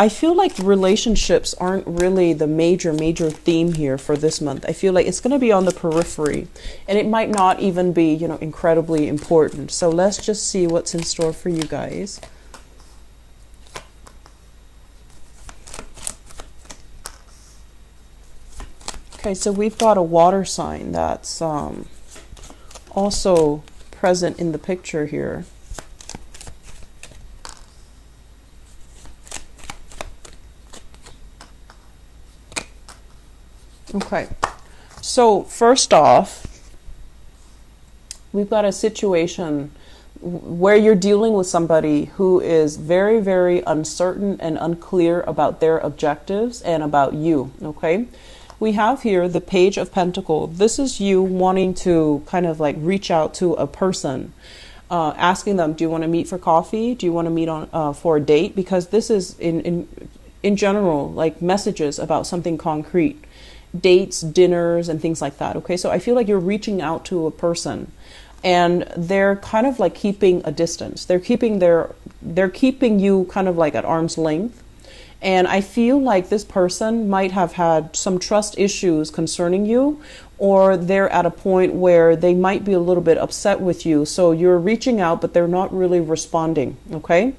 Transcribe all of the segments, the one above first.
I feel like relationships aren't really the major theme here for this month. I feel like it's going to be on the periphery, and it might not even be, you know, incredibly important. So let's just see what's in store for you guys. Okay, so we've got a water sign that's also present in the picture here. Okay, so first off, we've got a situation where you're dealing with somebody who is very uncertain and unclear about their objectives and about you, okay? We have here the Page of Pentacles. This is you wanting to kind of like reach out to a person, asking them, do you want to meet for coffee? Do you want to meet on for a date? Because this is in general like messages about something concrete. Dates, dinners, and things like that. Okay, so I feel like you're reaching out to a person and they're kind of like keeping a distance. They're keeping you kind of like at arm's length. And I feel like this person might have had some trust issues concerning you, or they're at a point where they might be a little bit upset with you. So you're reaching out, but they're not really responding. Okay.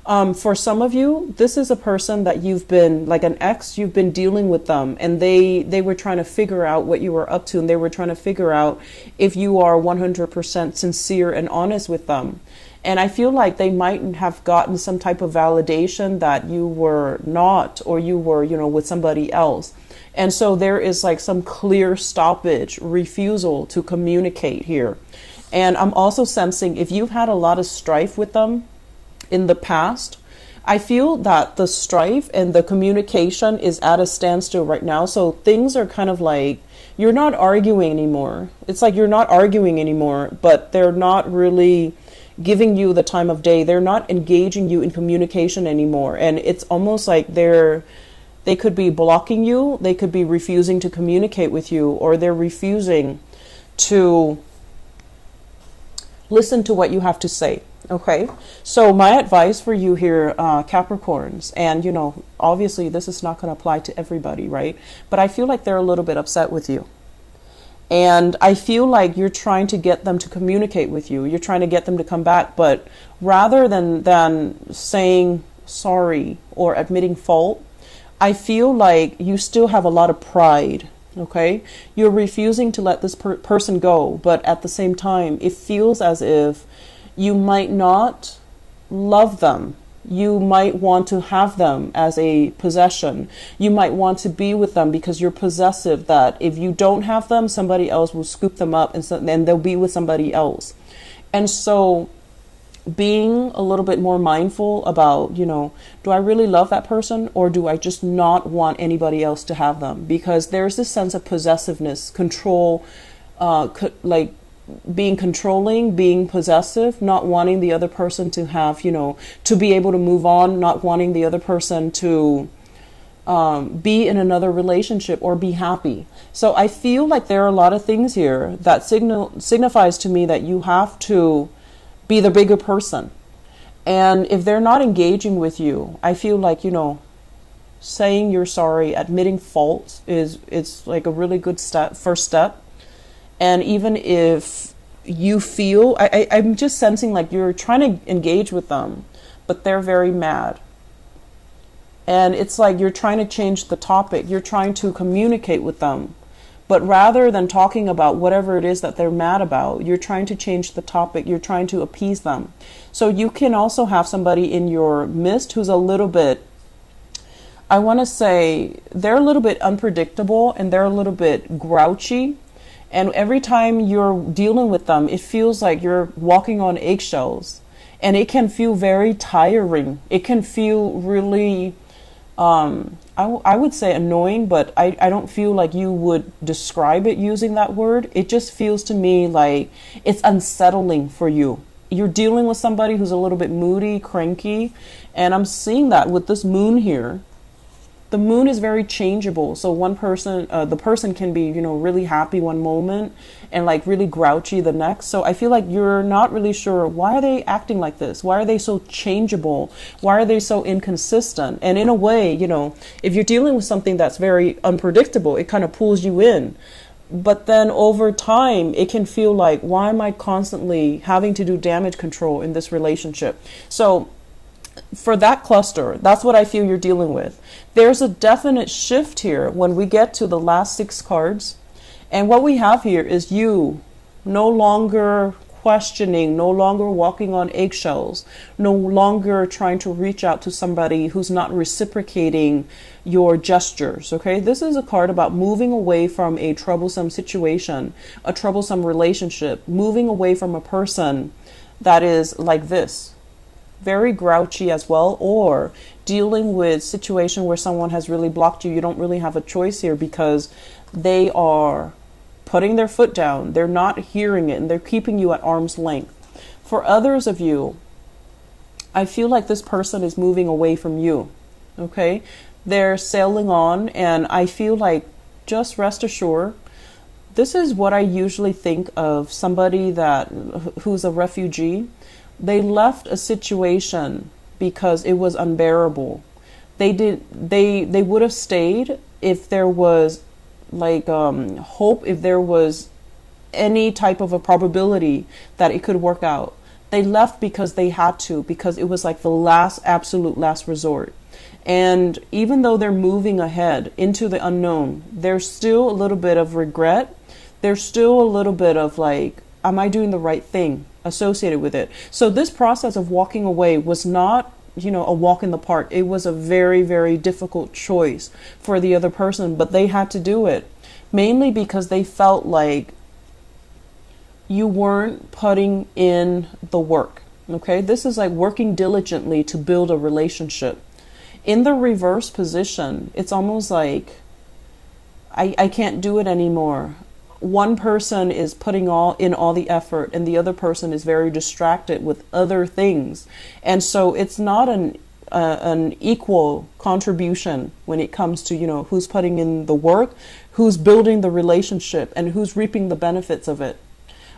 For some of you, this is a person that you've been, like an ex, you've been dealing with them, and they were trying to figure out what you were up to, and they were trying to figure out if you are 100% sincere and honest with them. And I feel like they might have gotten some type of validation that you were not, or you were, you know, with somebody else. And so there is like some clear stoppage, refusal to communicate here. And I'm also sensing if you've had a lot of strife with them in the past, I feel that the strife and the communication is at a standstill right now. So things are kind of like, you're not arguing anymore. It's like you're not arguing anymore, but they're not really giving you the time of day. They're not engaging you in communication anymore. And it's almost like they could be blocking you. They could be refusing to communicate with you, or they're refusing to listen to what you have to say. Okay, so my advice for you here, Capricorns, and you know, obviously this is not going to apply to everybody, right? But I feel like they're a little bit upset with you. And I feel like you're trying to get them to communicate with you. You're trying to get them to come back. But rather than saying sorry or admitting fault, I feel like you still have a lot of pride. Okay, you're refusing to let this person go. But at the same time, it feels as if you might not love them. You might want to have them as a possession. You might want to be with them because you're possessive, that if you don't have them, somebody else will scoop them up, and then they'll be with somebody else. And so being a little bit more mindful about, you know, do I really love that person, or do I just not want anybody else to have them? Because there's this sense of possessiveness, control, like being controlling, being possessive, not wanting the other person to have, you know, to be able to move on, not wanting the other person to be in another relationship or be happy. So I feel like there are a lot of things here that signifies to me that you have to be the bigger person. And if they're not engaging with you, I feel like, you know, saying you're sorry, admitting fault it's like a really good first step. And even if you feel, I'm just sensing like you're trying to engage with them, but they're very mad. And it's like you're trying to change the topic. You're trying to communicate with them. But rather than talking about whatever it is that they're mad about, you're trying to change the topic. You're trying to appease them. So you can also have somebody in your midst who's a little bit, I want to say, they're a little bit unpredictable and they're a little bit grouchy. And every time you're dealing with them, it feels like you're walking on eggshells. And it can feel very tiring. It can feel really, I would say annoying, but I don't feel like you would describe it using that word. It just feels to me like it's unsettling for you. You're dealing with somebody who's a little bit moody, cranky. And I'm seeing that with this moon here. the moon is very changeable. So one person, the person can be, really happy one moment and like really grouchy the next. So I feel like you're not really sure, why are they acting like this? Why are they so changeable? Why are they so inconsistent? And in a way, if you're dealing with something that's very unpredictable, it kind of pulls you in. But then over time, it can feel like, why am I constantly having to do damage control in this relationship? So for that cluster, that's what I feel you're dealing with. There's a definite shift here when we get to the last 6 cards. And what we have here is you no longer questioning, no longer walking on eggshells, no longer trying to reach out to somebody who's not reciprocating your gestures. Okay, this is a card about moving away from a troublesome situation, a troublesome relationship, moving away from a person that is like this, very grouchy as well, or dealing with situation where someone has really blocked you. You don't really have a choice here because they are putting their foot down. They're not hearing it and they're keeping you at arm's length. For others of you, I feel like this person is moving away from you. Okay, they're sailing on, and I feel like, just rest assured, this is what I usually think of somebody who's a refugee. They left a situation because it was unbearable. They would have stayed if there was hope, if there was any type of a probability that it could work out. They left because they had to, because it was like the absolute last resort. And even though they're moving ahead into the unknown, there's still a little bit of regret. There's still a little bit of like, am I doing the right thing associated with it? So this process of walking away was not, a walk in the park. It was a very, very difficult choice for the other person, but they had to do it, mainly because they felt like you weren't putting in the work. Okay, this is like working diligently to build a relationship. In the reverse position, it's almost like I can't do it anymore. One person is putting all the effort, and the other person is very distracted with other things. And so it's not an equal contribution when it comes to, who's putting in the work, who's building the relationship, and who's reaping the benefits of it.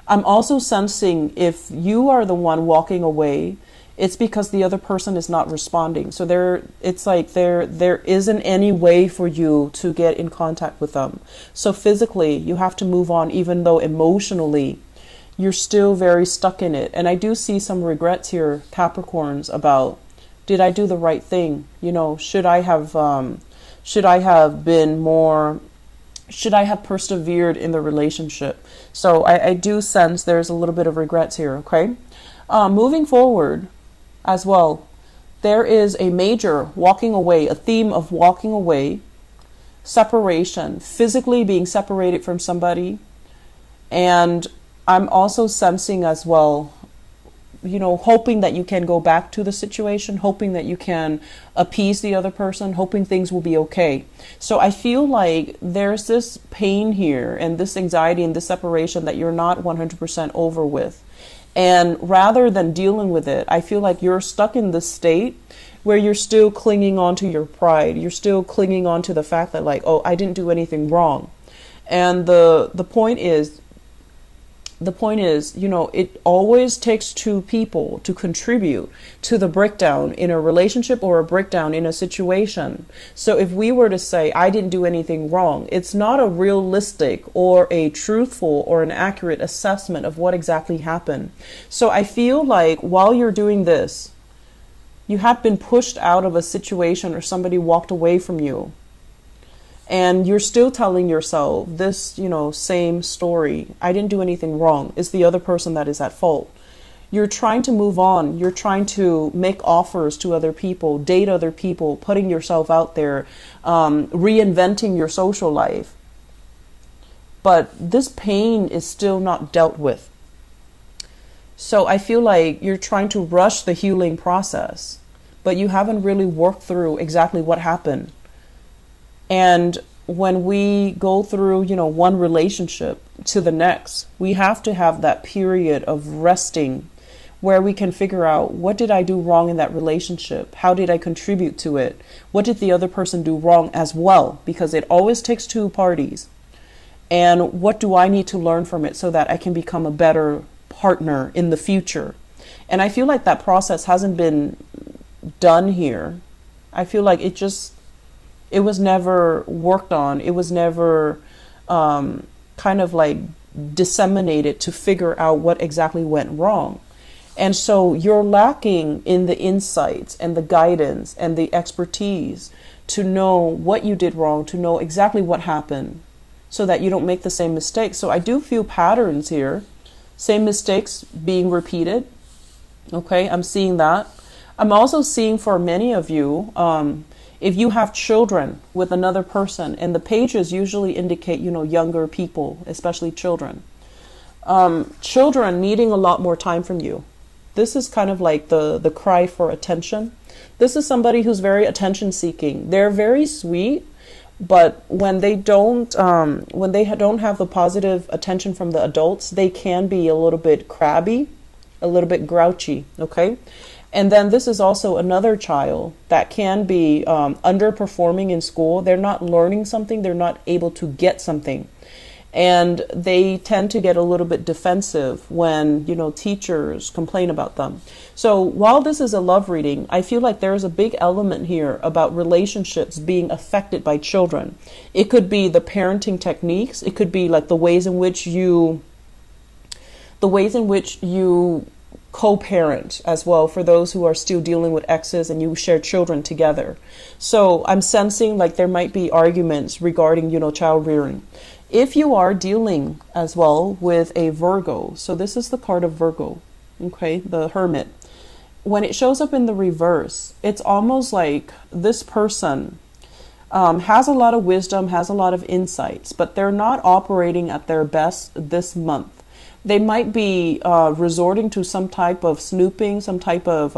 I'm also sensing if you are the one walking away, it's because the other person is not responding. So there isn't any way for you to get in contact with them. So physically, you have to move on, even though emotionally, you're still very stuck in it. And I do see some regrets here, Capricorns, about, did I do the right thing? Should I have persevered in the relationship? So I do sense there's a little bit of regrets here. Okay, moving forward as well, there is a major walking away, a theme of walking away, separation, physically being separated from somebody. And I'm also sensing as well, hoping that you can go back to the situation, hoping that you can appease the other person, hoping things will be okay. So I feel like there's this pain here and this anxiety and this separation that you're not 100% over with. And rather than dealing with it, I feel like you're stuck in this state where you're still clinging on to your pride. You're still clinging on to the fact that like, oh, I didn't do anything wrong. And the point is, it always takes 2 people to contribute to the breakdown in a relationship or a breakdown in a situation. So if we were to say, I didn't do anything wrong, it's not a realistic or a truthful or an accurate assessment of what exactly happened. So I feel like while you're doing this, you have been pushed out of a situation or somebody walked away from you. And you're still telling yourself this, same story. I didn't do anything wrong. It's the other person that is at fault. You're trying to move on. You're trying to make offers to other people, date other people, putting yourself out there, reinventing your social life. But this pain is still not dealt with. So I feel like you're trying to rush the healing process, but you haven't really worked through exactly what happened. And when we go through, one relationship to the next, we have to have that period of resting where we can figure out, what did I do wrong in that relationship? How did I contribute to it? What did the other person do wrong as well? Because it always takes two parties. And what do I need to learn from it so that I can become a better partner in the future? And I feel like that process hasn't been done here. I feel like it was never worked on. It was never kind of like disseminated to figure out what exactly went wrong. And so you're lacking in the insights and the guidance and the expertise to know what you did wrong, to know exactly what happened, so that you don't make the same mistakes. So I do feel patterns here, same mistakes being repeated. Okay, I'm seeing that. I'm also seeing for many of you, if you have children with another person, and the pages usually indicate, younger people, especially children. Children needing a lot more time from you. This is kind of like the cry for attention. This is somebody who's very attention seeking. They're very sweet, but when they don't have the positive attention from the adults, they can be a little bit crabby, a little bit grouchy. Okay. And then this is also another child that can be underperforming in school. They're not learning something. They're not able to get something. And they tend to get a little bit defensive when, teachers complain about them. So while this is a love reading, I feel like there's a big element here about relationships being affected by children. It could be the parenting techniques. It could be like the ways in which you co-parent as well, for those who are still dealing with exes and you share children together. So I'm sensing like there might be arguments regarding, child rearing. If you are dealing as well with a Virgo, so this is the card of Virgo, okay, the Hermit. When it shows up in the reverse, it's almost like this person has a lot of wisdom, has a lot of insights, but they're not operating at their best this month. They might be resorting to some type of snooping, some type of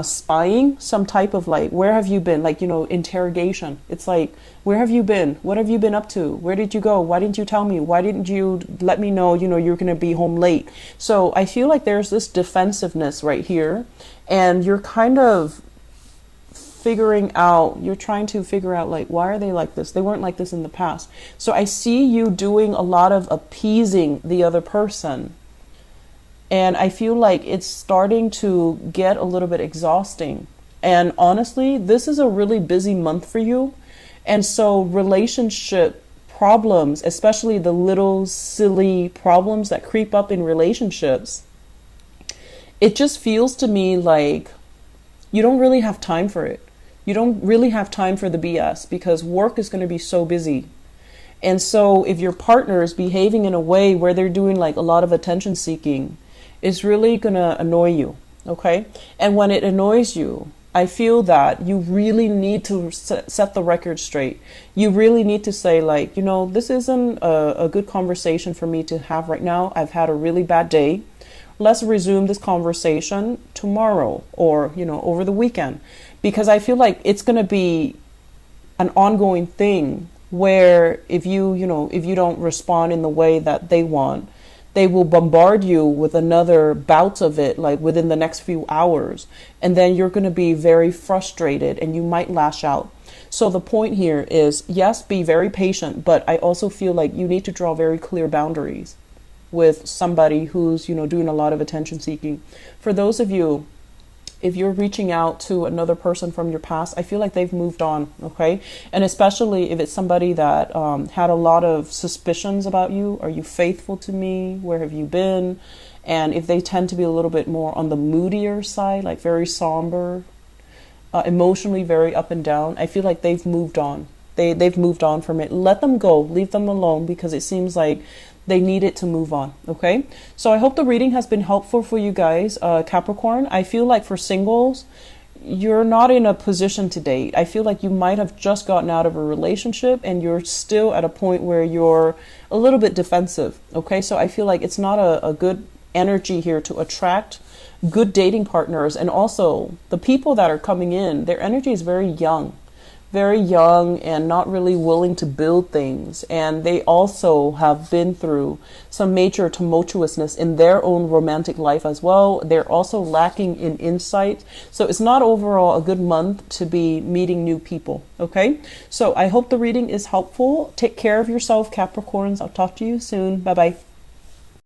spying, some type of like, where have you been? Like, interrogation. It's like, where have you been? What have you been up to? Where did you go? Why didn't you tell me? Why didn't you let me know, you're going to be home late? So I feel like there's this defensiveness right here, and you're kind of trying to figure out like, why are they like this? They weren't like this in the past. So I see you doing a lot of appeasing the other person. And I feel like it's starting to get a little bit exhausting. And honestly, this is a really busy month for you. And so relationship problems, especially the little silly problems that creep up in relationships, it just feels to me like you don't really have time for it. You don't really have time for the BS because work is going to be so busy. And so if your partner is behaving in a way where they're doing like a lot of attention seeking, it's really going to annoy you. Okay. And when it annoys you, I feel that you really need to set the record straight. You really need to say like, this isn't a good conversation for me to have right now. I've had a really bad day. Let's resume this conversation tomorrow or, over the weekend, because I feel like it's going to be an ongoing thing where if you don't respond in the way that they want, they will bombard you with another bout of it, like within the next few hours. And then you're going to be very frustrated and you might lash out. So the point here is, yes, be very patient, but I also feel like you need to draw very clear boundaries with somebody who's, doing a lot of attention seeking. For those of you, if you're reaching out to another person from your past, I feel like they've moved on, okay? And especially if it's somebody that had a lot of suspicions about you. Are you faithful to me? Where have you been? And if they tend to be a little bit more on the moodier side, like very somber, emotionally very up and down, I feel like they've moved on. They've moved on from it. Let them go. Leave them alone, because it seems like they need it to move on. Okay. So I hope the reading has been helpful for you guys. Capricorn, I feel like for singles, you're not in a position to date. I feel like you might have just gotten out of a relationship and you're still at a point where you're a little bit defensive. Okay. So I feel like it's not a good energy here to attract good dating partners. And also the people that are coming in, their energy is very young. very young and not really willing to build things. And they also have been through some major tumultuousness in their own romantic life as well. They're also lacking in insight. So it's not overall a good month to be meeting new people. Okay. So I hope the reading is helpful. Take care of yourself, Capricorns. I'll talk to you soon. Bye bye.